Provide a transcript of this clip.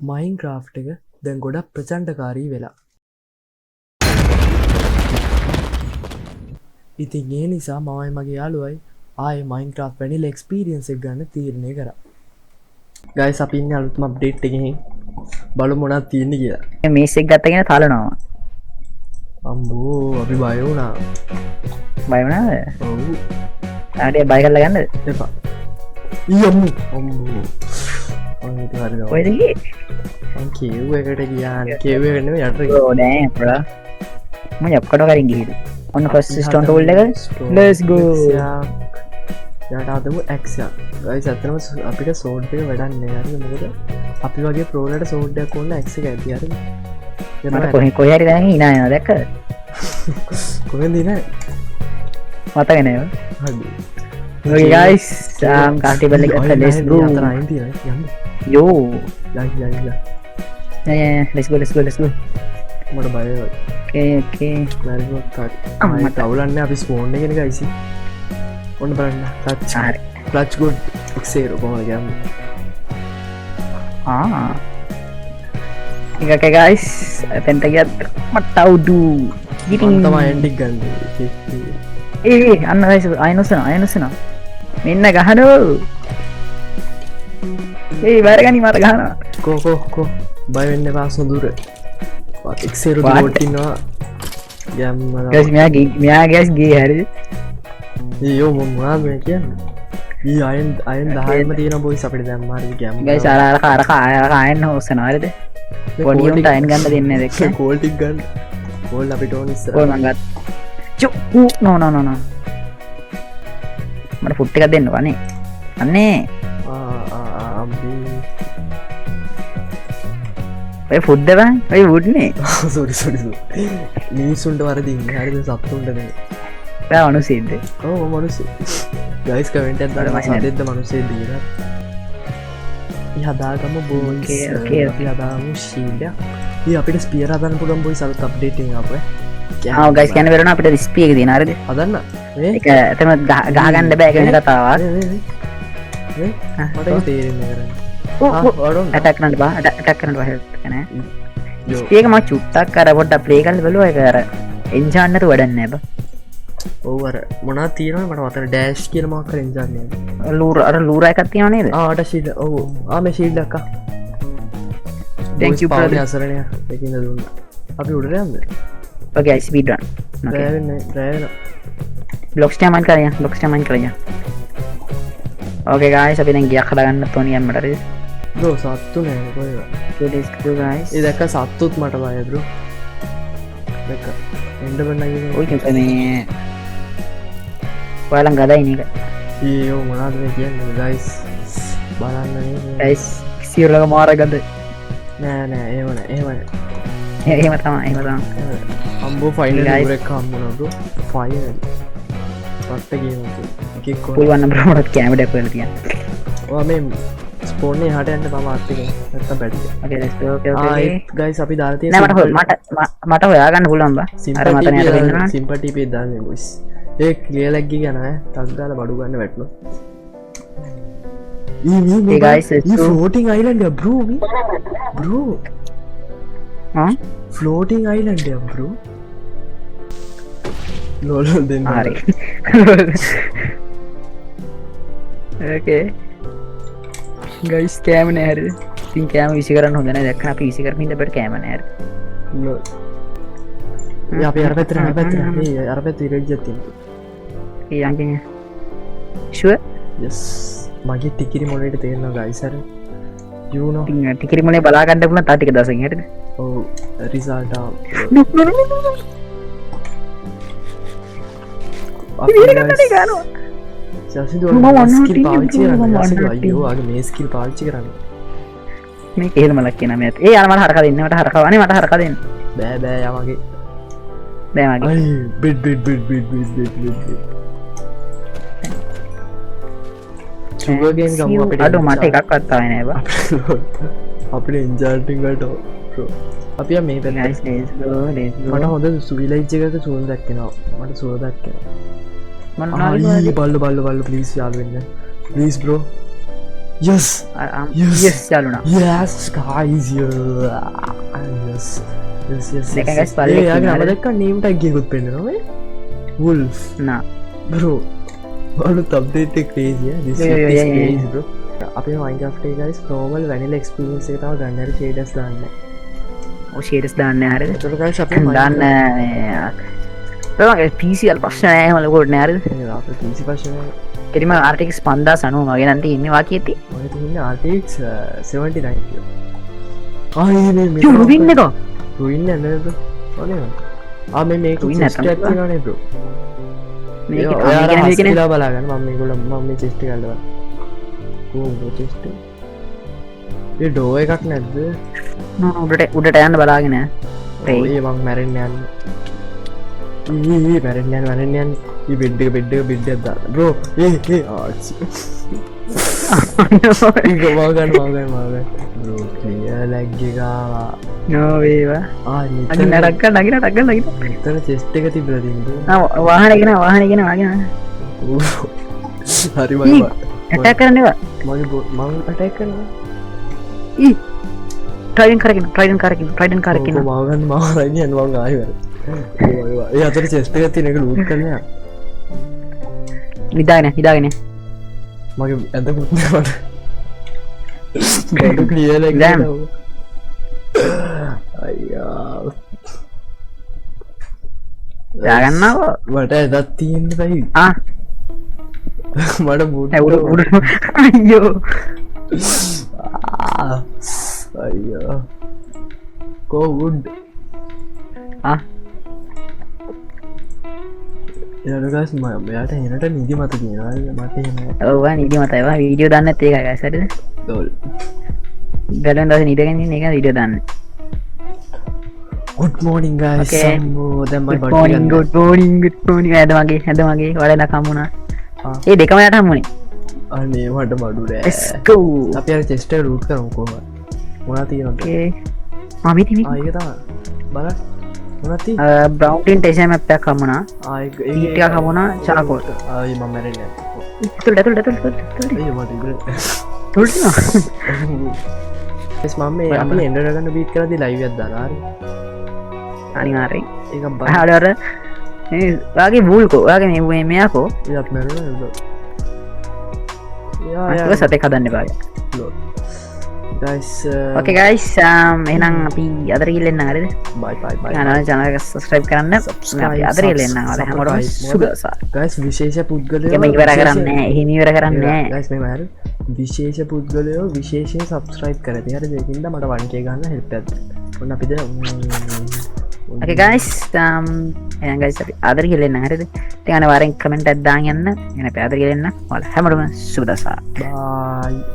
මයින් craft එක දැන් ගොඩක් ප්‍රචණ්ඩකාරී වෙලා. ඉතින් ඒ නිසා මමයි මගේ යාළුවයි ආයේ මයින් ක්‍රාෆ් වැනිලා එක්ස්පීරියන්ස් එක ගන්න තීරණය කරා. ගයිස් අපි ඉන්නේ අලුත්ම අප්ඩේට් එකකින් බලමු මොනවද තියෙන්නේ කියලා. මේස් එක ගත්තගෙන තලනවා. අම්බෝ අපි බය වුණා. බය වුණාද? ඔව්. ආඩේ බය කරලා ගන්නද? එපා. අම්මෝ. ඔය හරිද? කොහෙද ගියේ? මං කේව් එකට ගියා. කේව් එකට නෙමෙයි යට ගියා. ඕ නෑ බ්‍රෝ. මම යක්කට කරින් ගිහින්. ඔන්න ෆස්ට් ස්ටෝන් ටූල් එක. let's go. යට ආදමු X එක. ගයිස් අතනම අපිට සෝඩ් එක වැඩක් නෑ. හරිද? මොකද අපි වගේ ප්‍රෝලට සෝඩ් එකක් ඕන X එක ඇති. හරිද? මට කොහේ හරි දැන් hina යනවා දැක්කද? කොහෙන්ද ඉන්නේ? මතක නෑ. හරි. okay guys කාටිබල් එක ගත්තා. let's go. අතන අයින් තියෙනවා. යන්න. yo yeah let's go මට බයයි. okay මම තවුලන්නේ අපි ස්පෝන් එකේ නේ ගයිස්. ඔන්න බලන්න. ක්ලච් ගුඩ් එක්සේරෝ කොහොමද ගන්නේ? okay guys එතෙන්ට ගියත් මට අවුඩු මම තමයි එන්ඩික් ගන්නේ. අන්න guys අයනොසන මෙන්න ගහනෝ. බයරගනි මට ගහනවා. කෝ බය වෙන්න එපා සොඳුර. එක්සේරෝ ඩෝට් ඉන්නවා. guys මෙයා guys ගියේ හරිද? යෝ මොනවද මේ කියන්නේ? ඊ අයන් 10ම තියෙන බොයිස් අපිට දැන් මාරි ගෑම්. guys අර අයන් හොස්සනවා හරිද? පොඩි උන්ට අයන් ගන්න දෙන්නේ දැක්ක. කෝල් ටික ගන්න. කෝල් අපිට ඕන ඉස්සර. කෝල් මං ගත්තා. නෝ මට ෆුට් එකක් දෙන්න වනේ. අන්නේ ඔය ෆුඩ් බං ඔය වුඩ් නේ. සෝරි මිනිස්සුන්ට වරදින්නේ. හරිද? සත්තුන්ට නෙමෙයි. බෑ මනුස්සයෙක්ද? ඔව් මනුස්සයෙක්. ගයිස් කමෙන්ට් එකක් දාන්න මම සද්දෙද්ද මනුස්සයෙක් දීලා. අපි හදාගමු බොයිස්. okay අපි හදාගමු ෂීල්ඩ් එක. ඊ අපිට ස්පියර් හදන්න පුළුවන් බොයිස් අලුත් අප්ඩේට් එකක් ආපුවා. ගයිස් කියන්නේ වෙරනවා අපිට රිස්පී එක තියෙන හරිද? හදන්න. මේ ඒක එතන ගහගන්න බෑ කියන කතාවක්. මේ මට තේරෙන්නේ කරන්නේ. ඇටැක් කරන්න බා හෙල්ප් එක නෑ. ඒක මම චුට්ටක් අර පොඩ්ඩක් ප්ලේ කරලා බලුවා ඒක අර එන්ජාන් නැතු වැඩක් නෑ බා. ඔව් අර මොනවද තියෙනවද මට මතක ඩෑෂ් කියන මොකක් කර එන්ජාන් නේද? අර ලූරා එකක් තියෙනව නේද? අර ෂීල්ඩ්. ඔව් මේ ෂීල්ඩ් එක. thank you brother. අසරණය දෙකින්ද දුන්නා. අපි උඩට යන්න. okay speed run. okay. blocks මයින් කරගෙන. okay guys අපි දැන් ගියක් හදාගන්න තෝනිය යන්නට හරිද? බ්‍රෝ සත්තු නෑ කොහෙද? okay let's go guys. ඒ දැක්ක සත්තුත් මට බයයි බ්‍රෝ. දැක්ක. එන්න බෑ නේද? ඔය කියන්නේ ඔයාලන් ගදයි නේද? ඊයෝ මොනවද මේ කියන්නේ guys? බලන්න නේ. guys සියලුම මාර ගද. නෑ එහෙම නෑ. එහෙම තමයි. අම්බෝ ෆයිනල් නම්බර් එක හම්බුණා බ්‍රෝ. ෆයිනල්. පත්ත ගේම එකක් කොහොමද? පුළුවන් නම් බ්‍රෝ මට කැමරා එක වෙලා තියන්න. ඔයා මේ ස්පෝන් එක හට යන්න මම ආත් එකේ නැත්තම් බැටි. okay let's go okay guys අපි දාලා තියෙන මට හොයාගන්න පුළුවන් බා. අර මට නේද වෙන්නවා. සිම්පටි පේ දාන්නේ boys. ඒ ක්ලියර් ලැග් ගියා නෑ. ටක් ගාලා බඩු ගන්න වැටුණා. hey guys floating island bro bro floating island bro lol den hari okay guys කෑම නෑ හරිද? ඉතින් කෑම විසි කරන්න හොඳ නෑ. දැක්කම අපි විසි කරමින් අපිට කෑම නෑ හරිද? lol අපි අර පැත්තට අර පැත්තේ ඉරෙජ්ජක් තියෙනවා. ඒ යන්නේ sure yes මගේ ටිකිරි මොලේට තේරෙනවා guys හරි you know ටිකිරි මොලේ බලා ගන්න පුළුවන් තා ටික දවසකින් හරිද? ඔව් රිසල්ට් ආව ස්කිල් පාවිච්චි කරන්න අයියෝ ආගේ මේ ස්කිල් පාවිච්චි කරන්න මේ කේල් මලක් කියන මේත් ඒ අර මට හරක දෙන්න මට හරක දෙන්න බෑ යමගේ බෑ මගේ අයි බිඩ් සුගර් ගේම් ගමු අපිට අඩෝ මට එකක්වත් තාම නෑ බා අපිට එන්ජාටිං වලට බ්‍රෝ අපි මේ guys let's go මට හොඳ විලේජ් එකක සුවඳ දැක්කෙනවා මට සුවඳ දැක්කෙනවා මම බල්ල ප්ලීස් යාළු වෙන්න please bro yes yes යාළුවනා yes guys yeah yes yes yes Like, guys, පල්ලෙක් යාගේ ඉන්නවා. නම දැක්ක name tag එකකුත් පෙන්නනවා මේ wolf නා bro අලුත් update එක crazy this Yeah, is yeah, yeah, crazy bro අපේ Minecraft එකේ guys normal vanilla experience එක තව ගන්න හරි shaders දාන්න ඔය ෂේඩස් දාන්න හරිද ඒතර guys අපේ දාන්න තමගේ PC වල ප්‍රශ්න නැහැ එහෙම ලොකුට නෑ හරිද අපේ PC version එරිම RTX 5090 වගේ නම් තියෙන්නේ වාකියෙති ඔය තියෙන්නේ RTX 79 කියලා ආයේ මේ රුවින් එක ruin නේද bro ඔනේ මේ මේක Ruin chest නැත්තම් එකක් තියෙනවනේ bro මේක ඔයාලා මේක නේ හස්කිලා බලාගන්න මම මේගොල්ලෝ මම මේ chest එක අල්ලනවා කොහොමද chest එක ඒ ඩෝ එකක් නැද්ද උඩට යන්න බලාගෙන ඒ මං මැරෙන්න යන්න මැරෙන්න යන්න ඒ බෙඩ් එක එකක් දාන්න බ්‍රෝ ආච්චි ඒක මාගන්න බ්‍රෝ ක්ලියර් ලැග් එක ආවා නෝවේවා අගින ටක්ක නගින මෙතන chest එක තිබිලා තියෙනවා වාහන ගෙන වාගෙන හරි ඇටැක් කරන්නවා මගේ මං අටැක් කරනවා ටයිඩන් කරකින් මාගන්න මාරන්න යන්වන් ආයවර ඒ අතර චෙස්ට එක තිනක ලූත් කරන හිදාගෙන මගේ ඇත පුත්නට බඩු ක්ලියල Damn. අයියා යාගන්නාව වට ඇදත් තියෙන්න්න පයි මට බුට උඩ අයෝ අයියා කෝවුඩ් යනගස් මයට එනට නිදි මත තියෙනවා මට ඔවා නිදි මතයිවා වීඩියෝ දන්න ඒකයි සට දොල් ගලන් දස නිදගෙන එක විඩියෝ දන්න ගුඩ් මෝනිින් ගයි Okay. දැමයි ගෝනිින් ඇදමගේ හැදමගේ වලද කම්මුණා ඒ දෙකම යට හම්මුණේ අනේ මට මඩුරෑ ස්කෝ අපි චෙස්ට රූට් කරම කොම මොනා තියෙනගේ මමිතිමි ආයකතා බල මොනති බ්‍රවන්ටන් ටේෂම පැක් කම්මුණා ඊටිය කමුණා චාකෝට ආය මමරෙන තුළ මට මම අපි එන්ඩරගන්න බීත් කරදි ලයිවත් දලාර අනිවාරෙන් ඒ හඩර වගේ බූල්කෝ වගේ මේ මෙයකෝ යත් මැරුණ සතය කදන්න බාග ගයිස් ඕකේ ගයිස් එනම් අපි අදරගිල්ලෙන්න හරිද බයි යන ජනක සස්ක්‍රයිබ් කරන්න අදරගලෙන්න හැමට සුදසා ගයිස් විශේෂ පුද්ගලය එම ඉවර කරන්න හිමිවර කරන්න ගයිස් මෙමර විශේෂ පුද්ගලයෝ විශේෂය සබස්ක්‍රයිබ් කරති හර දෙකින්ද මට වන්කේ ගන්න හෙල්ප ඔන්න අපිද ඕකේ ගයිස් එගයිස් අපි අදරගලෙන්න හරිද තියන වරෙන් කමෙන්ට් අද්දාගන්න එන පැදරගලෙන්න වල හැමටම සුදසා බයි